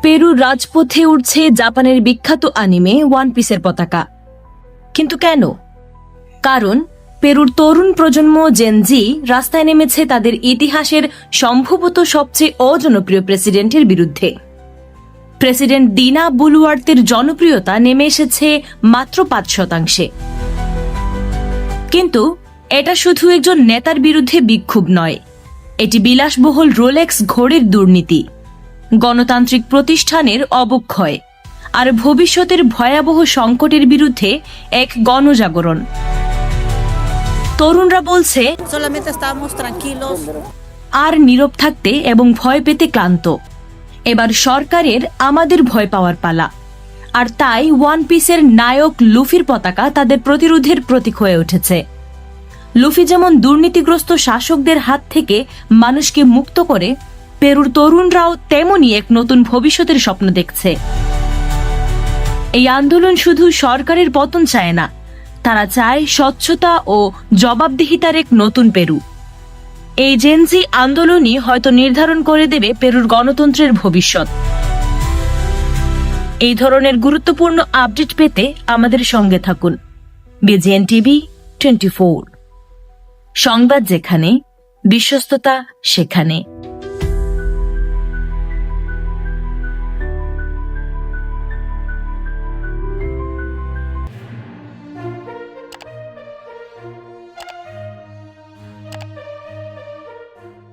পেরুর রাজপথে উঠছে জাপানের বিখ্যাত অ্যানিমে ওয়ান পিসের পতাকা। কিন্তু কেন? কারণ পেরুর তরুণ প্রজন্ম জেনজি রাস্তায় নেমেছে তাদের ইতিহাসের সম্ভবত সবচেয়ে অজনপ্রিয় প্রেসিডেন্টের বিরুদ্ধে। প্রেসিডেন্ট দিনা বুলুয়ার্তের জনপ্রিয়তা নেমে এসেছে মাত্র 5%। কিন্তু এটা শুধু একজন নেতার বিরুদ্ধে বিক্ষোভ নয়, এটি বিলাসবহুল রোলেক্স ঘড়ির দুর্নীতি, গণতান্ত্রিক প্রতিষ্ঠানের অবক্ষয় আর ভবিষ্যতের ভয়াবহ সংকটের বিরুদ্ধে এক গণজাগরণ। তরুণরা বলছে আর নীরব থাকতে এবং ভয় পেতে ক্লান্ত। এবার সরকারের আমাদের ভয় পাওয়ার পালা। আর তাই ওয়ান পিসের নায়ক লুফির পতাকা তাদের প্রতিরোধের প্রতীক হয়ে উঠেছে। লুফি যেমন দুর্নীতিগ্রস্ত শাসকদের হাত থেকে মানুষকে মুক্ত করে, পেরুর তরুণরাও তেমনই এক নতুন ভবিষ্যতের স্বপ্ন দেখছে। এই আন্দোলন শুধু সরকারের পতন চায় না, তারা চায় স্বচ্ছতা ও জবাবদিহিতার এক নতুন পেরু। এই জেনজি আন্দোলনই হয়তো নির্ধারণ করে দেবে পেরুর গণতন্ত্রের ভবিষ্যৎ। এই ধরনের গুরুত্বপূর্ণ আপডেট পেতে আমাদের সঙ্গে থাকুন। বিজিএন টিভি 24, সংবাদ যেখানে, বিশ্বস্ততা সেখানে।